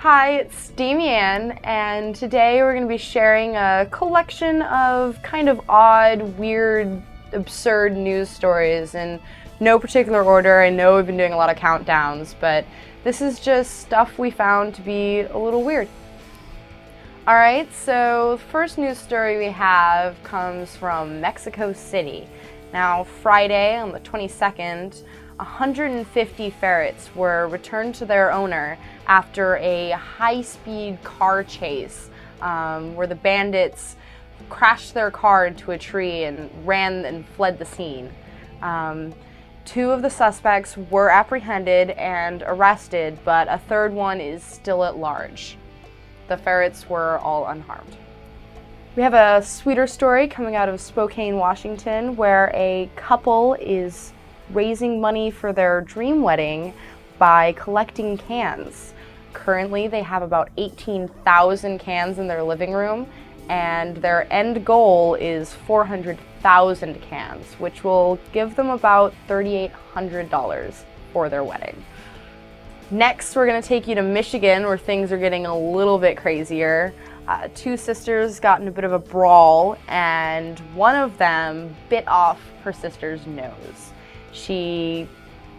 Hi, it's Damianne, and today we're going to be sharing a collection of kind of odd, weird, absurd news stories in no particular order. I know we've been doing a lot of countdowns, but this is just stuff we found to be a little weird. Alright, so the first news story we have comes from Mexico City. Now, Friday on the 22nd, 150 ferrets were returned to their owner after a high-speed car chase where the bandits crashed their car into a tree and ran and fled the scene. Two of the suspects were apprehended and arrested, but a third one is still at large. The ferrets were all unharmed. We have a sweeter story coming out of Spokane, Washington, where a couple is raising money for their dream wedding by collecting cans. Currently, they have about 18,000 cans in their living room, and their end goal is 400,000 cans, which will give them about $3,800 for their wedding. Next, we're going to take you to Michigan, where things are getting a little bit crazier. Two sisters got in a bit of a brawl, and one of them bit off her sister's nose. She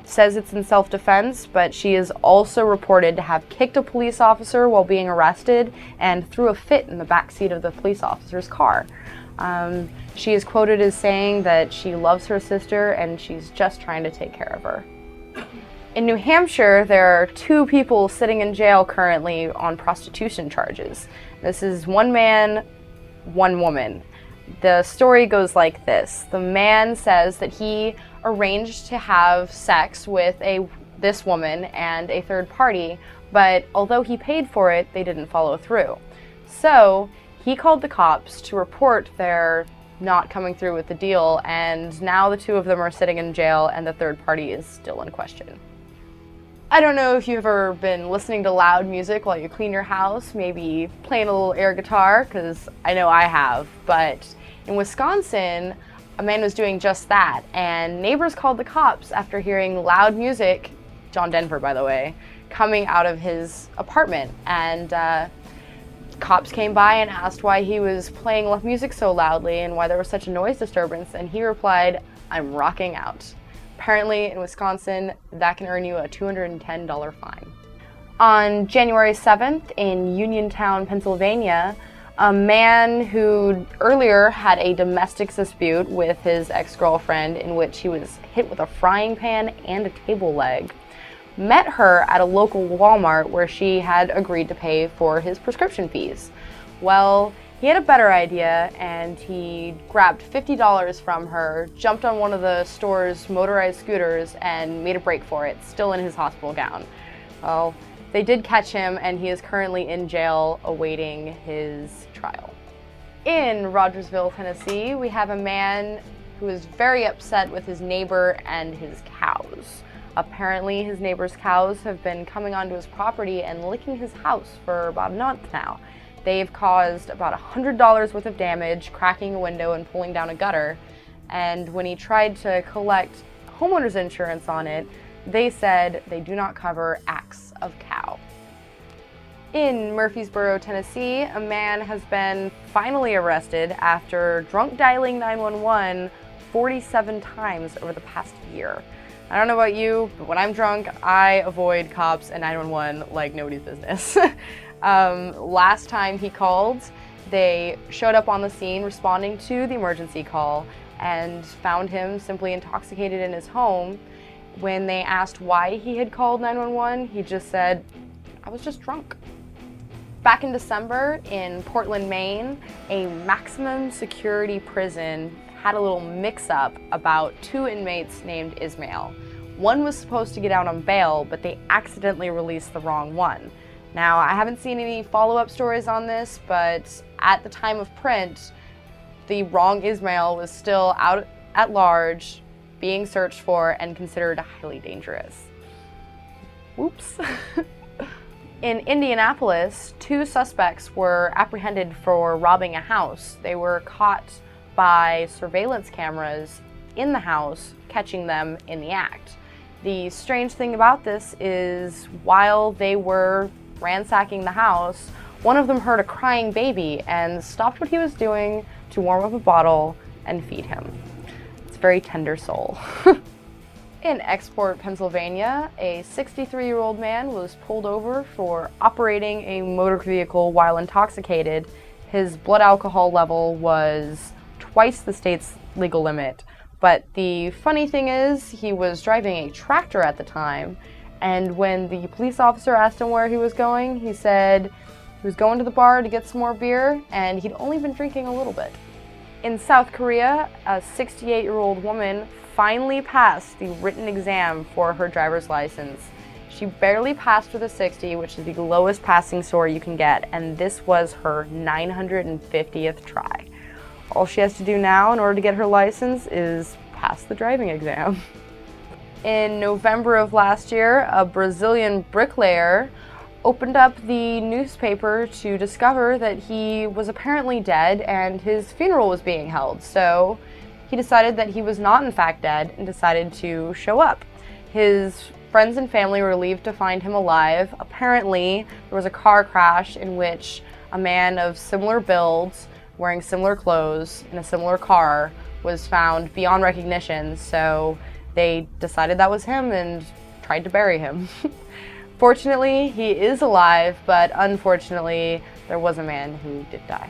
says it's in self-defense, but she is also reported to have kicked a police officer while being arrested and threw a fit in the backseat of the police officer's car. She is quoted as saying that she loves her sister and she's just trying to take care of her. In New Hampshire, there are two people sitting in jail currently on prostitution charges. This is one man, one woman. The story goes like this. The man says that he arranged to have sex with this woman and a third party, but although he paid for it, they didn't follow through. So he called the cops to report their not coming through with the deal, and now the two of them are sitting in jail and the third party is still in question. I don't know if you've ever been listening to loud music while you clean your house, maybe playing a little air guitar, because I know I have, but in Wisconsin, a man was doing just that, and neighbors called the cops after hearing loud music, John Denver by the way, coming out of his apartment, and cops came by and asked why he was playing music so loudly and why there was such a noise disturbance, and he replied, "I'm rocking out." Apparently, in Wisconsin, that can earn you a $210 fine. On January 7th in Uniontown, Pennsylvania, a man who earlier had a domestic dispute with his ex-girlfriend in which he was hit with a frying pan and a table leg, met her at a local Walmart where she had agreed to pay for his prescription fees. Well, he had a better idea, and he grabbed $50 from her, jumped on one of the store's motorized scooters, and made a break for it, still in his hospital gown. Well, they did catch him, and he is currently in jail awaiting his trial. In Rogersville, Tennessee, we have a man who is very upset with his neighbor and his cows. Apparently, his neighbor's cows have been coming onto his property and licking his house for about a month now. They've caused about $100 worth of damage, cracking a window and pulling down a gutter. And when he tried to collect homeowner's insurance on it, they said they do not cover acts of cow. In Murfreesboro, Tennessee, a man has been finally arrested after drunk dialing 911 47 times over the past year. I don't know about you, but when I'm drunk, I avoid cops and 911 like nobody's business. Last time he called, they showed up on the scene responding to the emergency call and found him simply intoxicated in his home. When they asked why he had called 911, he just said, "I was just drunk." Back in December in Portland, Maine, a maximum security prison had a little mix-up about two inmates named Ismail. One was supposed to get out on bail, but they accidentally released the wrong one. Now, I haven't seen any follow-up stories on this, but at the time of print, the wrong Ismail was still out at large, being searched for, and considered highly dangerous. Whoops. In Indianapolis, two suspects were apprehended for robbing a house. They were caught by surveillance cameras in the house, catching them in the act. The strange thing about this is while they were ransacking the house, one of them heard a crying baby and stopped what he was doing to warm up a bottle and feed him. It's a very tender soul. In Export, Pennsylvania, a 63-year-old man was pulled over for operating a motor vehicle while intoxicated. His blood alcohol level was twice the state's legal limit. But the funny thing is, he was driving a tractor at the time, and when the police officer asked him where he was going, he said he was going to the bar to get some more beer, and he'd only been drinking a little bit. In South Korea, a 68-year-old woman finally passed the written exam for her driver's license. She barely passed with a 60, which is the lowest passing score you can get, and this was her 950th try. All she has to do now in order to get her license is pass the driving exam. In November of last year, a Brazilian bricklayer opened up the newspaper to discover that he was apparently dead and his funeral was being held. So he decided that he was not in fact dead and decided to show up. His friends and family were relieved to find him alive. Apparently, there was a car crash in which a man of similar builds, wearing similar clothes, in a similar car, was found beyond recognition, so they decided that was him and tried to bury him. Fortunately, he is alive, but unfortunately, there was a man who did die.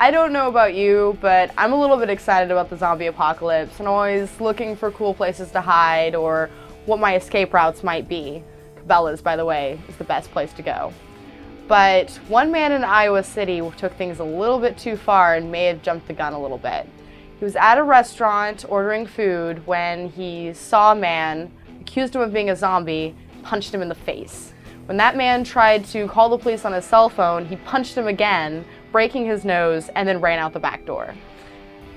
I don't know about you, but I'm a little bit excited about the zombie apocalypse and always looking for cool places to hide or what my escape routes might be. Cabela's, by the way, is the best place to go. But one man in Iowa City took things a little bit too far and may have jumped the gun a little bit. He was at a restaurant ordering food when he saw a man, accused him of being a zombie, punched him in the face. When that man tried to call the police on his cell phone, he punched him again, breaking his nose, and then ran out the back door.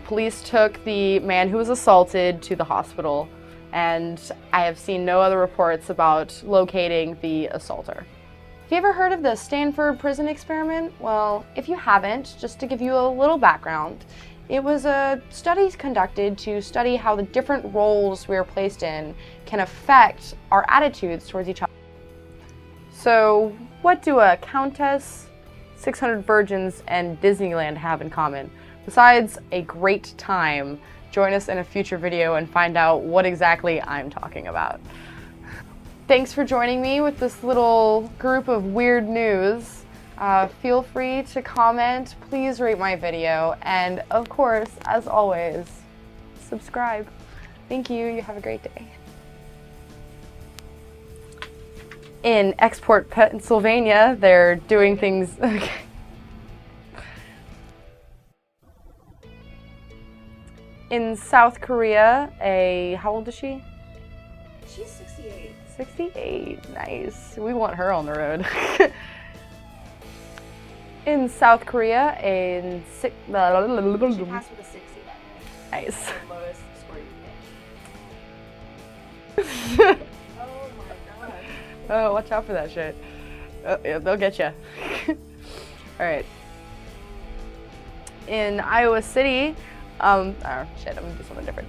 Police took the man who was assaulted to the hospital, and I have seen no other reports about locating the assaulter. Have you ever heard of the Stanford prison experiment? Well, if you haven't, just to give you a little background, it was a study conducted to study how the different roles we are placed in can affect our attitudes towards each other. So, what do a countess, 600 virgins, and Disneyland have in common? Besides a great time, join us in a future video and find out what exactly I'm talking about. Thanks for joining me with this little group of weird news. Feel free to comment, please rate my video, and of course, as always, subscribe. Thank you, you have a great day. In Export, Pennsylvania, they're doing things, okay. In South Korea, how old is she? She's 68. 68, nice. We want her on the road. In South Korea, She passed with a 60 that day. Nice. The lowest score you can get. Oh my god. Oh, watch out for that shit. Oh, yeah, they'll get you. Alright. In Iowa City, oh shit, I'm gonna do something different.